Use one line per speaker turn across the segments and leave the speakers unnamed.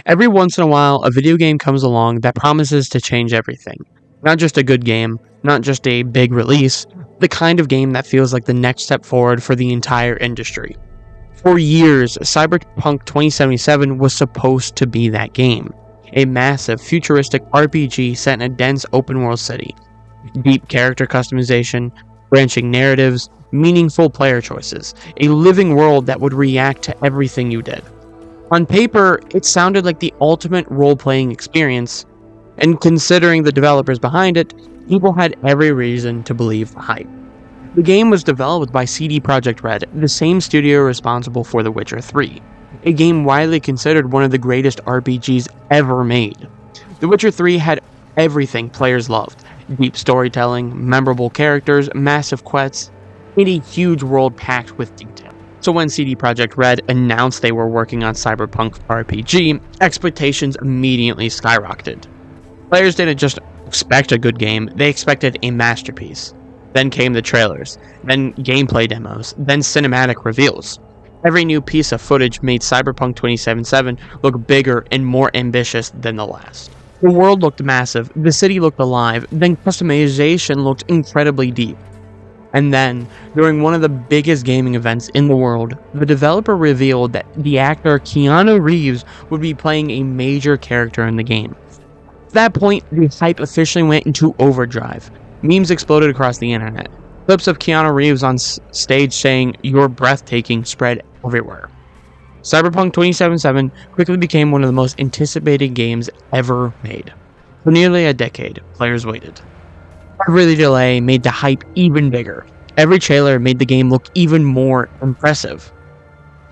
Every once in a while, a video game comes along that promises to change everything. Not just a good game, not just a big release, the kind of game that feels like the next step forward for the entire industry. For years, Cyberpunk 2077 was supposed to be that game. A massive, futuristic RPG set in a dense open-world city. Deep character customization, branching narratives, meaningful player choices, a living world that would react to everything you did. On paper, it sounded like the ultimate role-playing experience, and considering the developers behind it, people had every reason to believe the hype. The game was developed by CD Projekt Red, the same studio responsible for The Witcher 3, a game widely considered one of the greatest RPGs ever made. The Witcher 3 had everything players loved: deep storytelling, memorable characters, massive quests, and a huge world packed with detail. So when CD Projekt Red announced they were working on Cyberpunk RPG, expectations immediately skyrocketed. Players didn't just expect a good game, they expected a masterpiece. Then came the trailers, then gameplay demos, then cinematic reveals. Every new piece of footage made Cyberpunk 2077 look bigger and more ambitious than the last. The world looked massive, the city looked alive, then customization looked incredibly deep. And then, during one of the biggest gaming events in the world, the developer revealed that the actor Keanu Reeves would be playing a major character in the game. At that point, the hype officially went into overdrive. Memes exploded across the internet. Clips of Keanu Reeves on stage saying, "You're breathtaking," spread everywhere. Cyberpunk 2077 quickly became one of the most anticipated games ever made. For nearly a decade, players waited. Every delay made the hype even bigger. Every trailer made the game look even more impressive.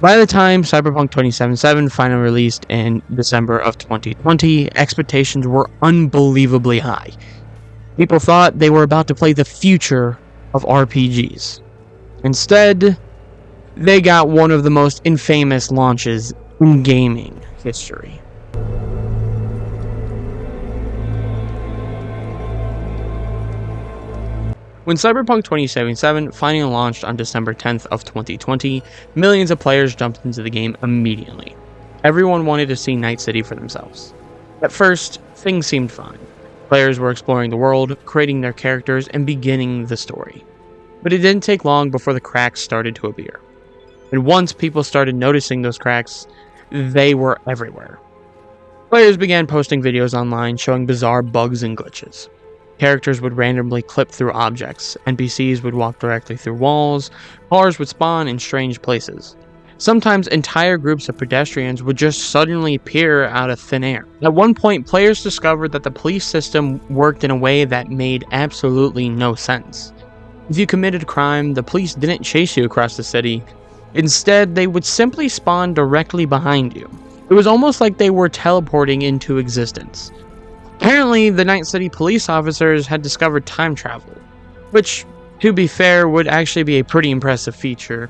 By the time Cyberpunk 2077 finally released in December of 2020, expectations were unbelievably high. People thought they were about to play the future of RPGs. Instead, they got one of the most infamous launches in gaming history. When Cyberpunk 2077 finally launched on December 10th of 2020, millions of players jumped into the game immediately. Everyone wanted to see Night City for themselves. At first, things seemed fine. Players were exploring the world, creating their characters, and beginning the story. But it didn't take long before the cracks started to appear. And once people started noticing those cracks, they were everywhere. Players began posting videos online showing bizarre bugs and glitches. Characters would randomly clip through objects, NPCs would walk directly through walls, cars would spawn in strange places. Sometimes entire groups of pedestrians would just suddenly appear out of thin air. At one point, players discovered that the police system worked in a way that made absolutely no sense. If you committed a crime, the police didn't chase you across the city. Instead, they would simply spawn directly behind you. It was almost like they were teleporting into existence. Apparently, the Night City police officers had discovered time travel, which, to be fair, would actually be a pretty impressive feature,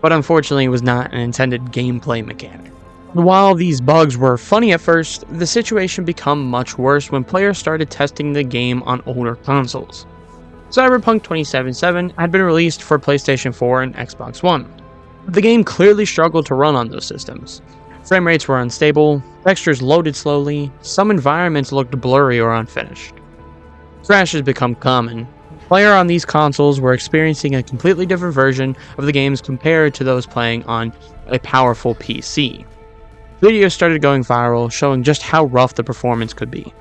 but unfortunately was not an intended gameplay mechanic. While these bugs were funny at first, the situation became much worse when players started testing the game on older consoles. Cyberpunk 2077 had been released for PlayStation 4 and Xbox One, but the game clearly struggled to run on those systems. Frame rates were unstable, textures loaded slowly, some environments looked blurry or unfinished. Crashes become common. Players on these consoles were experiencing a completely different version of the games compared to those playing on a powerful PC. Videos started going viral, showing just how rough the performance could be.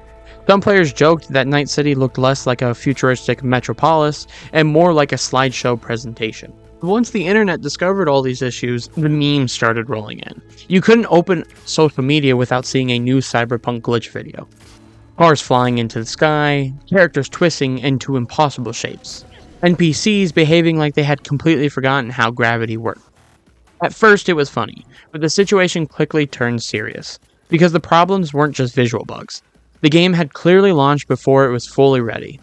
Some players joked that Night City looked less like a futuristic metropolis and more like a slideshow presentation. Once the internet discovered all these issues, the memes started rolling in. You couldn't open social media without seeing a new Cyberpunk glitch video. Cars flying into the sky, characters twisting into impossible shapes, NPCs behaving like they had completely forgotten how gravity worked. At first it was funny, but the situation quickly turned serious, because the problems weren't just visual bugs. The game had clearly launched before it was fully ready.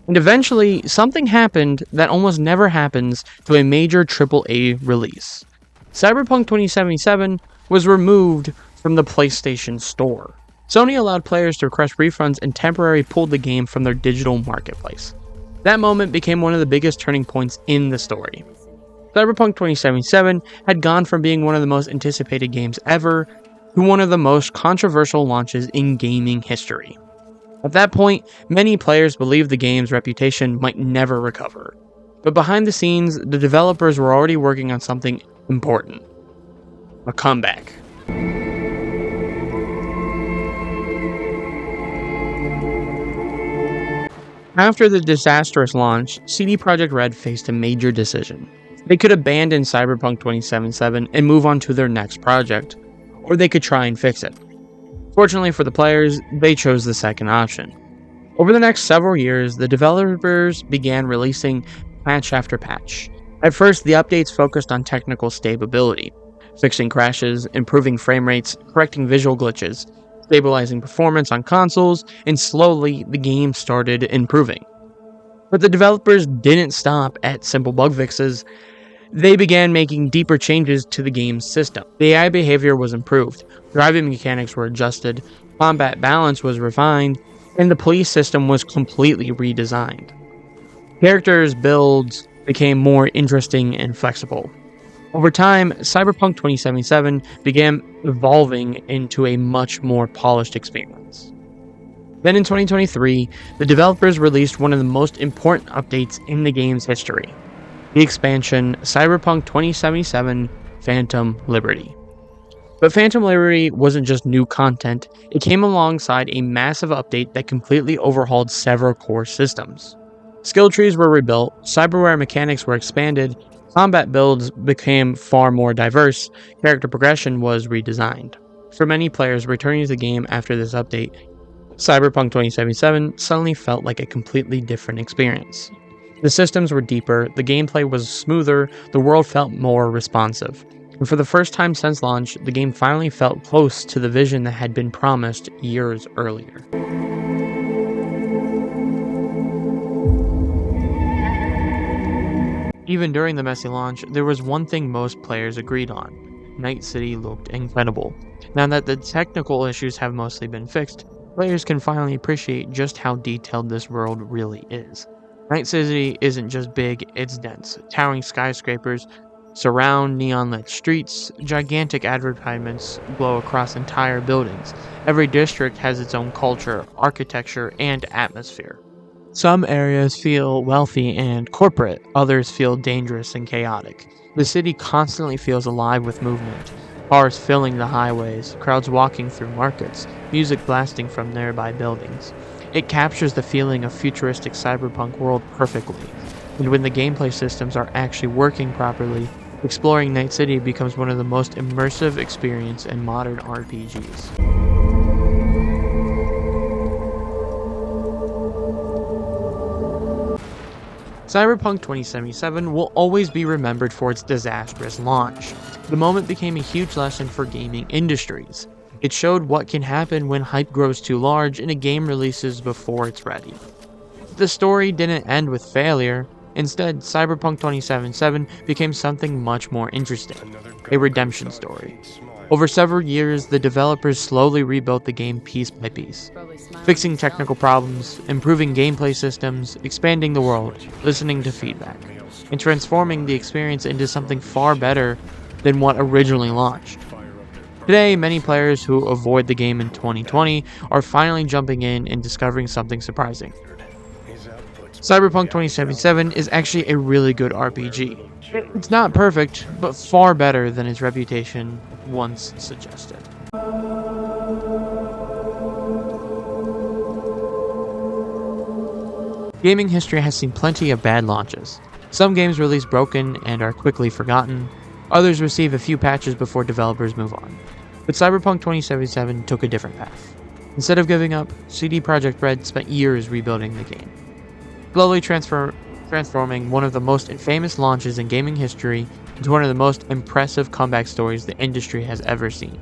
And eventually, something happened that almost never happens to a major AAA release. Cyberpunk 2077 was removed from the PlayStation Store. Sony allowed players to request refunds and temporarily pulled the game from their digital marketplace. That moment became one of the biggest turning points in the story. Cyberpunk 2077 had gone from being one of the most anticipated games ever to one of the most controversial launches in gaming history. At that point, many players believed the game's reputation might never recover. But behind the scenes, the developers were already working on something important: a comeback. After the disastrous launch, CD Projekt Red faced a major decision. They could abandon Cyberpunk 2077 and move on to their next project, or they could try and fix it. Fortunately for the players, they chose the second option. Over the next several years, the developers began releasing patch after patch. At first, the updates focused on technical stability, fixing crashes, improving frame rates, correcting visual glitches, stabilizing performance on consoles, and slowly the game started improving. But the developers didn't stop at simple bug fixes. They began making deeper changes to the game's system. The AI behavior was improved, driving mechanics were adjusted, combat balance was refined, and the police system was completely redesigned. Characters' builds became more interesting and flexible. Over time, Cyberpunk 2077 began evolving into a much more polished experience. Then in 2023, the developers released one of the most important updates in the game's history: the expansion Cyberpunk 2077 Phantom Liberty. But Phantom Liberty wasn't just new content, it came alongside a massive update that completely overhauled several core systems. Skill trees were rebuilt, cyberware mechanics were expanded, combat builds became far more diverse, character progression was redesigned. For many players returning to the game after this update, Cyberpunk 2077 suddenly felt like a completely different experience. The systems were deeper, the gameplay was smoother, the world felt more responsive. And for the first time since launch, the game finally felt close to the vision that had been promised years earlier. Even during the messy launch, there was one thing most players agreed on: Night City looked incredible. Now that the technical issues have mostly been fixed, players can finally appreciate just how detailed this world really is. Night City isn't just big, it's dense. Towering skyscrapers surround neon-lit streets, gigantic advertisements glow across entire buildings. Every district has its own culture, architecture, and atmosphere. Some areas feel wealthy and corporate, others feel dangerous and chaotic. The city constantly feels alive with movement. Cars filling the highways, crowds walking through markets, music blasting from nearby buildings. It captures the feeling of futuristic cyberpunk world perfectly. And when the gameplay systems are actually working properly, exploring Night City becomes one of the most immersive experiences in modern RPGs. Cyberpunk 2077 will always be remembered for its disastrous launch. The moment became a huge lesson for gaming industries. It showed what can happen when hype grows too large and a game releases before it's ready. The story didn't end with failure. Instead, Cyberpunk 2077 became something much more interesting: a redemption story. Over several years, the developers slowly rebuilt the game piece by piece, fixing technical problems, improving gameplay systems, expanding the world, listening to feedback, and transforming the experience into something far better than what originally launched. Today, many players who avoid the game in 2020 are finally jumping in and discovering something surprising. Cyberpunk 2077 is actually a really good RPG. It's not perfect, but far better than its reputation once suggested. Gaming history has seen plenty of bad launches. Some games release broken and are quickly forgotten. Others receive a few patches before developers move on. But Cyberpunk 2077 took a different path. Instead of giving up, CD Projekt Red spent years rebuilding the game, slowly transforming one of the most infamous launches in gaming history into one of the most impressive comeback stories the industry has ever seen.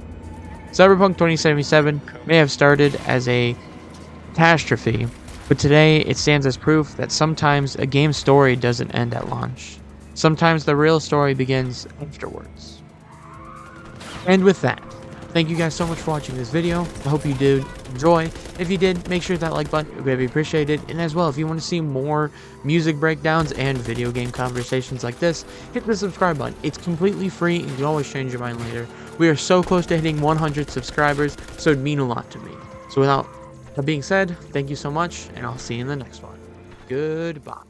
Cyberpunk 2077 may have started as a catastrophe, but today it stands as proof that sometimes a game's story doesn't end at launch. Sometimes the real story begins afterwards. And with that, thank you guys so much for watching this video. I hope you did enjoy. If you did, make sure that like button, it would be appreciated. And as well, if you want to see more music breakdowns and video game conversations like this, hit the subscribe button. It's completely free and you can always change your mind later. We are so close to hitting 100 subscribers, so it'd mean a lot to me. So without that being said, thank you so much, and I'll see you in the next one. Goodbye.